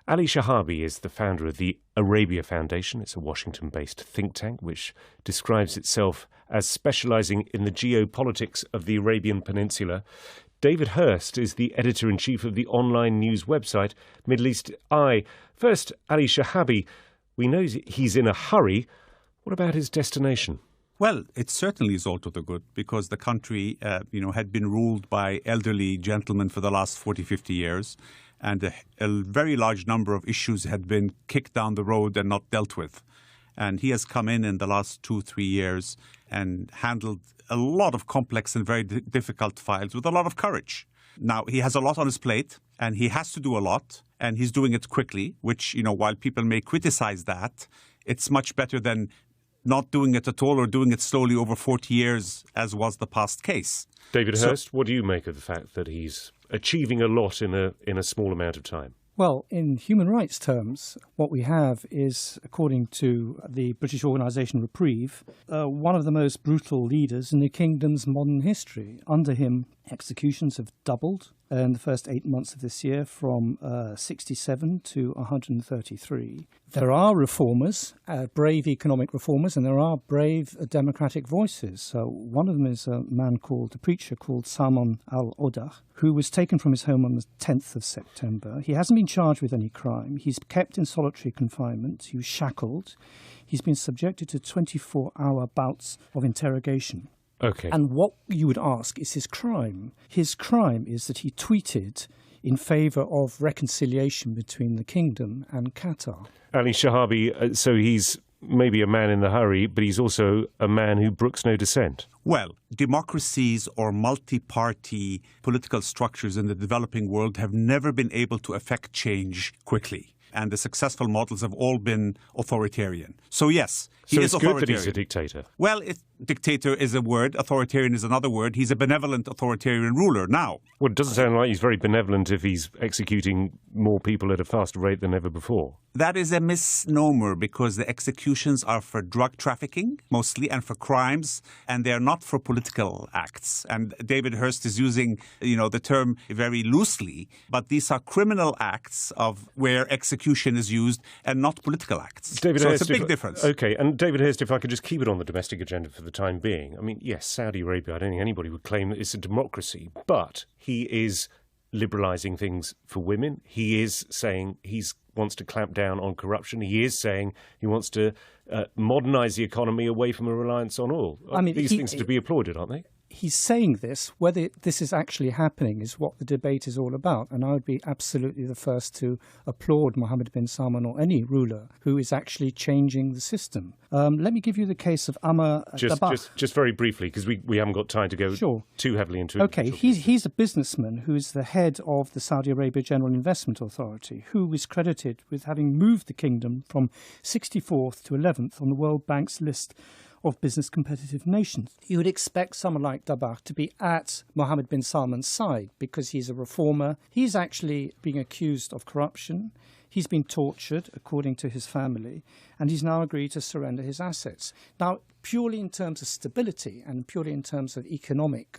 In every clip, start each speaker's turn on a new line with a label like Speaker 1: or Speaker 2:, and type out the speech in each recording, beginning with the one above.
Speaker 1: Ali Shihabi is the founder of the Arabia Foundation. It's a Washington-based think tank which describes itself as specializing in the geopolitics of the Arabian Peninsula. David Hurst is the editor-in-chief of the online news website Middle East Eye. First, Ali Shihabi, we know he's in a hurry. What about his destination?
Speaker 2: Well, it certainly is all to the good because the country, had been ruled by elderly gentlemen for the last 40, 50 years. And a very large number of issues had been kicked down the road and not dealt with. And he has come in the last 2-3 years and handled a lot of complex and very difficult files with a lot of courage. Now, he has a lot on his plate and he has to do a lot and he's doing it quickly, which, while people may criticize that, it's much better than not doing it at all or doing it slowly over 40 years, as was the past case.
Speaker 1: David Hurst, what do you make of the fact that he's achieving a lot in a small amount of time?
Speaker 3: Well, in human rights terms, what we have is, according to the British organisation Reprieve, one of the most brutal leaders in the kingdom's modern history. Under him, executions have doubled in the first 8 months of this year from 67 to 133. There are reformers, brave economic reformers, and there are brave democratic voices. So one of them is a preacher called Salman al-Odar, who was taken from his home on the 10th of September. He hasn't been charged with any crime. He's kept in solitary confinement. He was shackled. He's been subjected to 24-hour bouts of interrogation.
Speaker 1: Okay.
Speaker 3: And what you would ask is his crime. His crime is that he tweeted in favour of reconciliation between the kingdom and Qatar.
Speaker 1: Ali Shihabi, so he's maybe a man in the hurry, but he's also a man who brooks no dissent.
Speaker 2: Well, democracies or multi-party political structures in the developing world have never been able to effect change quickly. And the successful models have all been authoritarian. So yes, he is authoritarian. So it's good that he's a dictator. Well, dictator is a word, authoritarian is another word. He's a benevolent authoritarian ruler now.
Speaker 1: Well, it doesn't sound like he's very benevolent if he's executing more people at a faster rate than ever before.
Speaker 2: That is a misnomer because the executions are for drug trafficking mostly and for crimes, and they're not for political acts. And David Hurst is using, the term very loosely, but these are criminal acts of where execution is used and not political acts.
Speaker 1: David
Speaker 2: so
Speaker 1: Hurst,
Speaker 2: it's a big difference.
Speaker 1: Okay, and David Hurst, if I could just keep it on the domestic agenda for the time being. I mean, yes, Saudi Arabia, I don't think anybody would claim that it's a democracy, but he is liberalising things for women. He is saying he wants to clamp down on corruption. He is saying he wants to modernise the economy away from a reliance on oil. I mean, these things are to be applauded, aren't they?
Speaker 3: He's saying this. Whether this is actually happening is what the debate is all about. And I would be absolutely the first to applaud Mohammed bin Salman or any ruler who is actually changing the system. Let me give you the case of Amr Dabakh.
Speaker 1: Just very briefly, because we haven't got time to go too heavily into it.
Speaker 3: Okay, he's a businessman who is the head of the Saudi Arabia General Investment Authority, who is credited with having moved the kingdom from 64th to 11th on the World Bank's list of business competitive nations. You would expect someone like Dabakh to be at Mohammed bin Salman's side because he's a reformer. He's actually being accused of corruption. He's been tortured, according to his family, and he's now agreed to surrender his assets. Now, purely in terms of stability and purely in terms of economic,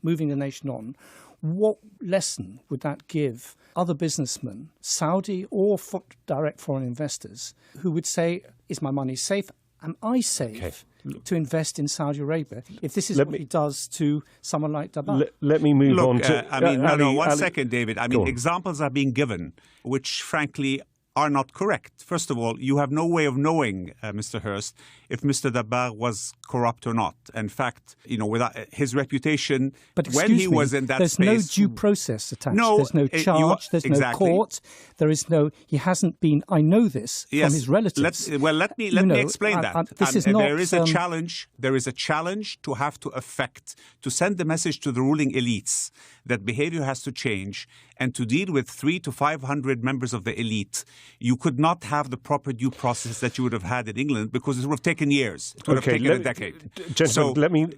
Speaker 3: moving the nation on, what lesson would that give other businessmen, Saudi or direct foreign investors, who would say, is my money safe? Am I safe to invest in Saudi Arabia if this is what he does to someone like Dabakh?
Speaker 1: Let me move on to...
Speaker 2: One second, David. Examples are being given which, frankly, are not correct. First of all, you have no way of knowing, Mr. Hurst, if Mr. Dabakh was corrupt or not. In fact, without his reputation, when he was in that
Speaker 3: there's
Speaker 2: space...
Speaker 3: There's no due process attached. There's no charge. There's no court. There is no... He hasn't been... I know this from his relatives.
Speaker 2: Let me explain that. There is a challenge. There is a challenge to have to affect, to send the message to the ruling elites that behavior has to change, and to deal with 300 to 500 members of the elite. You could not have the proper due process that you would have had in England because it would have taken years. It would have taken a decade.
Speaker 1: Gentlemen,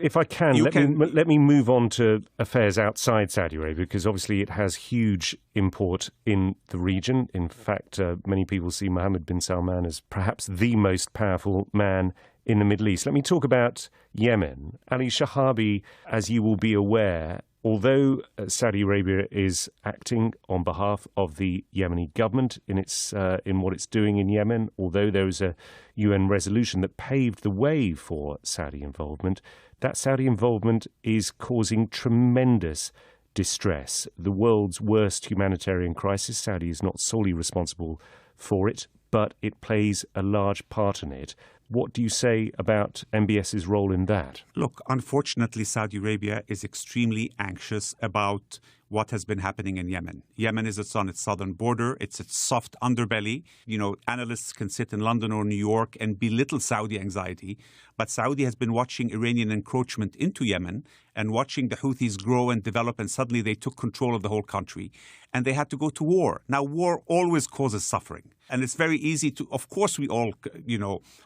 Speaker 1: let me move on to affairs outside Saudi Arabia, because obviously it has huge import in the region. In fact, many people see Mohammed bin Salman as perhaps the most powerful man in the Middle East. Let me talk about Yemen. Ali Shihabi, as you will be aware, although Saudi Arabia is acting on behalf of the Yemeni government in what it's doing in Yemen, although there was a UN resolution that paved the way for Saudi involvement, that Saudi involvement is causing tremendous distress. The world's worst humanitarian crisis. Saudi is not solely responsible for it, but it plays a large part in it. What do you say about MBS's role in that?
Speaker 2: Look, unfortunately, Saudi Arabia is extremely anxious about what has been happening in Yemen. Yemen is on its southern border. It's its soft underbelly. You know, analysts can sit in London or New York and belittle Saudi anxiety. But Saudi has been watching Iranian encroachment into Yemen and watching the Houthis grow and develop, and suddenly they took control of the whole country. And they had to go to war. Now, war always causes suffering. And it's very easy to, of course, we all,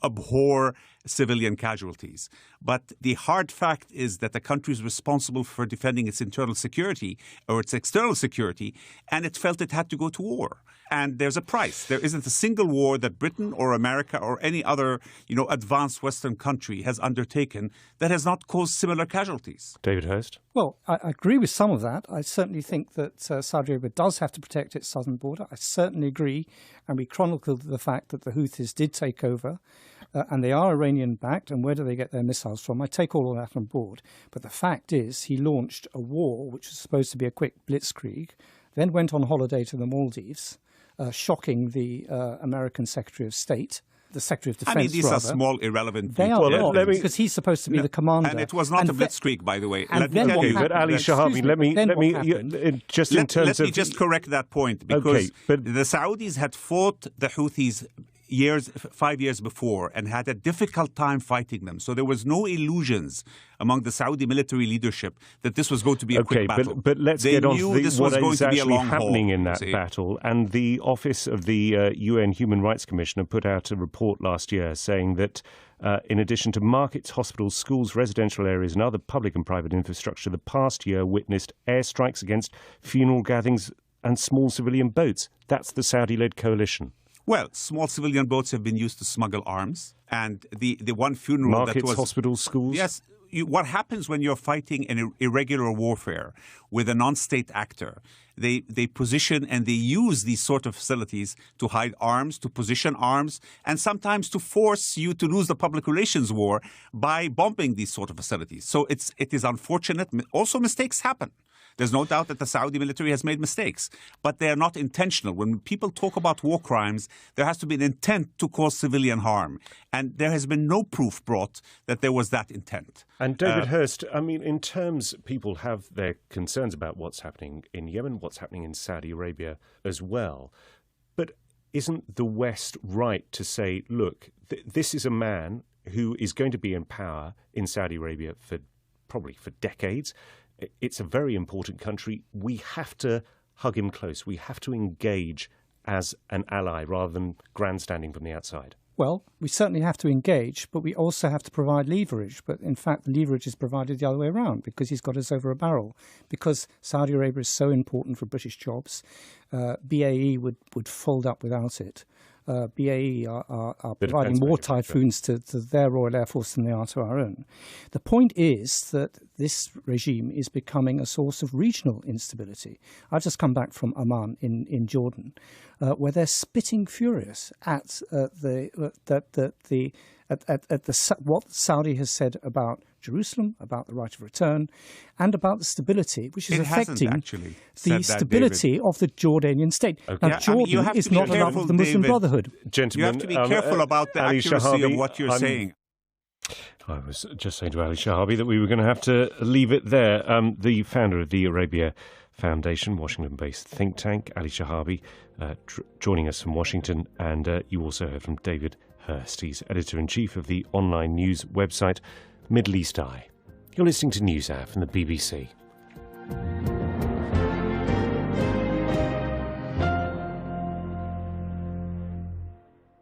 Speaker 2: abhor civilian casualties. But the hard fact is that the country is responsible for defending its internal security or its external security, and it felt it had to go to war. And there's a price. There isn't a single war that Britain or America or any other, advanced Western country has undertaken that has not caused similar casualties.
Speaker 1: David Hurst?
Speaker 3: Well, I agree with some of that. I certainly think that Saudi Arabia does have to protect its southern border. I certainly agree. And we chronicled the fact that the Houthis did take over, and they are Iranian-backed, and where do they get their missiles from? I take all of that on board. But the fact is, he launched a war, which was supposed to be a quick blitzkrieg, then went on holiday to the Maldives, shocking the American Secretary of State, the Secretary of Defense,
Speaker 2: these are small, irrelevant
Speaker 3: They
Speaker 2: people.
Speaker 3: are not, because he's supposed to be the commander.
Speaker 2: And it was not a blitzkrieg, by the way.
Speaker 3: Let me
Speaker 1: Shahabi, let me
Speaker 2: just correct that point, because the Saudis had fought the Houthis 5 years before and had a difficult time fighting them. So there was no illusions among the Saudi military leadership that this was going to be a quick battle.
Speaker 1: But let's get on to what is actually happening in that battle. And the Office of the UN Human Rights Commissioner put out a report last year saying that in addition to markets, hospitals, schools, residential areas and other public and private infrastructure, the past year witnessed airstrikes against funeral gatherings and small civilian boats. That's the Saudi-led coalition.
Speaker 2: Well, small civilian boats have been used to smuggle arms, and the one funeral
Speaker 1: markets,
Speaker 2: that was
Speaker 1: hospitals, schools.
Speaker 2: Yes, what happens when you're fighting an irregular warfare with a non-state actor? They position and they use these sort of facilities to hide arms, to position arms, and sometimes to force you to lose the public relations war by bombing these sort of facilities. So it is unfortunate. Also, mistakes happen. There's no doubt that the Saudi military has made mistakes, but they are not intentional. When people talk about war crimes, there has to be an intent to cause civilian harm. And there has been no proof brought that there was that intent.
Speaker 1: And David Hurst, I mean, in terms, people have their concerns about what's happening in Yemen, what's happening in Saudi Arabia as well. But isn't the West right to say, look, this is a man who is going to be in power in Saudi Arabia probably for decades. It's a very important country. We have to hug him close. We have to engage as an ally rather than grandstanding from the outside.
Speaker 3: Well, we certainly have to engage, but we also have to provide leverage. But in fact, the leverage is provided the other way around, because he's got us over a barrel. Because Saudi Arabia is so important for British jobs, BAE would fold up without it. BAE are providing more typhoons to their Royal Air Force than they are to our own. The point is that this regime is becoming a source of regional instability. I've just come back from Amman in Jordan, where they're spitting furious at what Saudi has said about Jerusalem, about the right of return, and about the stability, which is affecting the stability of the Jordanian state.
Speaker 1: Okay.
Speaker 3: Now, Jordan is not a member of the Muslim Brotherhood.
Speaker 1: Gentlemen,
Speaker 2: you have to be careful about the accuracy of what you're saying.
Speaker 1: I was just saying to Ali Shihabi that we were going to have to leave it there. The founder of the Arabia Foundation, Washington-based think tank, Ali Shihabi, joining us from Washington, and you also heard from David Hurst. He's editor-in-chief of the online news website Middle East Eye. You're listening to NewsHour from the BBC.